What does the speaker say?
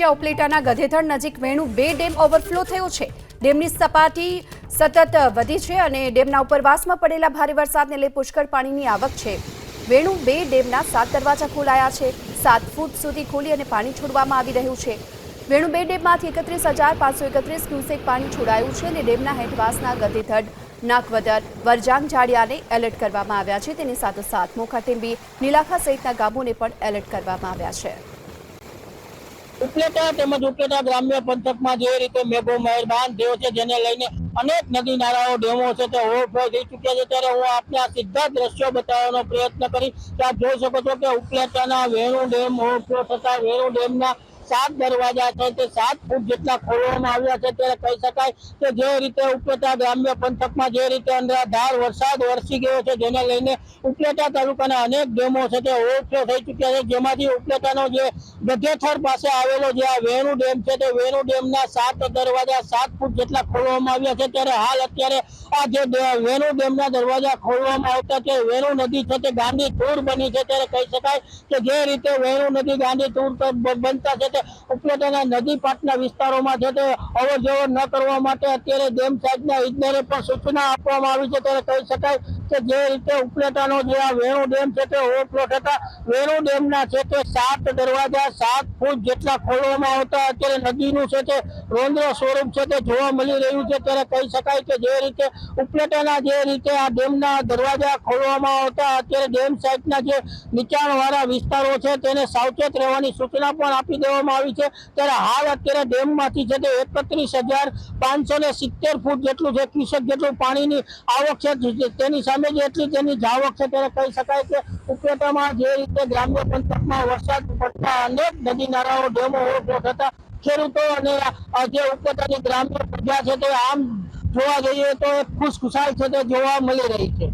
જ્યાં ઉપલેટાના ગધેથડ નજીક વેણુ 2 dam overflow થયો છે। ડેમની સપાટી સતત વધી છે અને ડેમના ઉપરવાસમાં પડેલા ભારે વરસાદને લઈ પુષ્કળ પાણીની આવક છે। વેણુ 2 ડેમના 7 દરવાજા ખોલાયા છે। 7 ફૂટ સુધી ખોલી અને પાણી છોડવામાં આવી રહ્યું છે। વેણુ 2 ડેમમાંથી 31,531 ક્યુસેક પાણી છોડાયું છે અને ડેમના હેઠવાસના ગધેથડ, નાકવદર, વરજાંગ જાડિયાને એલર્ટ કરવામાં આવ્યા છે। તેની સાથોસાથ મોખાટેંબી, નીલાખા સહિતના ગામોને પણ એલર્ટ કરવામાં આવ્યા છે। ઉપલેટા તેમજ ઉપલેટા ગ્રામ્ય પંથકમાં જે રીતે મેઘો મહેરબાન થયો છે, જેને લઈને અનેક નદી નાળાઓ, ડેમો છે તે ઓવરફ્લો થઈ ચૂક્યા છે। ત્યારે હું આપને આ સીધા દ્રશ્યો બતાવવાનો પ્રયત્ન કરી। આપ જોઈ શકો છો કે ઉપલેટાના વેણુ ડેમ ઓવરફ્લો થતા વેણુ ડેમના 7 દરવાજા છે તે 7 ફૂટ જેટલા ખોલવામાં આવ્યા છે। ત્યારે કહી શકાય કે જે રીતે ઉપલેટા ગ્રામ્ય પંથકમાં જે રીતે અંધાધાર વરસાદ વરસી ગયો છે, જેને લઈને ઉપલેટા તાલુકાના અનેક ડેમો છે તે ઓવરફ્લો થઈ ચૂક્યા છે। જેમાંથી ઉપલેટાનો જે ગધેથડ પાસે આવેલો જે આ વેણુ ડેમ છે તે વેણુ ડેમના 7 દરવાજા 7 ફૂટ જેટલા ખોલવામાં આવ્યા છે। ત્યારે હાલ અત્યારે આ જે વેણુ ડેમના દરવાજા ખોલવામાં આવતા છે વેણુ નદી છે તે ગાંડી તૂર બની છે। ત્યારે કહી શકાય કે જે રીતે વેણુ નદી ગાંડી તૂર બનતા છે તે ઉપલેટાના નદી પાટના વિસ્તારોમાં છે તે અવર જવર ન કરવા માટે અત્યારે ડેમ સાઈડના ઇજનેરે પણ સૂચના આપવામાં આવી છે। ત્યારે કહી શકાય કે જે રીતે ઉપલેટાનો જે આ વેણુ ડેમ છે તે ઓવરફ્લો થતા વેણુ ડેમના છે તે 7 દરવાજા 7 ફૂટ જેટલા ખોલવામાં આવતા અત્યારે નદીનું છે તે રૌદ્ર સ્વરૂપ છે તે જોવા મળી રહ્યું છે। ત્યારે કહી શકાય કે જે રીતે ઉપલેટાના જે રીતે આ ડેમના દરવાજા ખોલવામાં આવતા અત્યારે ડેમ સાઈડના જે નીચાણવાળા વિસ્તારો છે તેને સાવચેત રહેવાની સૂચના પણ આપી દેવામાં આવી છે। ત્યારે હાલ અત્યારે ડેમમાંથી છે તે 31,570 ફૂટ જેટલું છે ક્યુસેક જેટલું પાણીની આવક છે, તેની સામે જેટલી તેની જાવક છે। ત્યારે કહી શકાય કે ઉપલેટામાં જે રીતે ગ્રામ્ય પંથકમાં વરસાદ પડતા અનેક નદી નાળાઓ, ડેમો ઓવરફ્લો થતા ખેડૂતો અને જે ઉપલેટાની ગ્રામ્ય પ્રજા છે તે આમ જોવા જઈએ તો ખુશખુશાલ છે તે જોવા મળી રહી છે।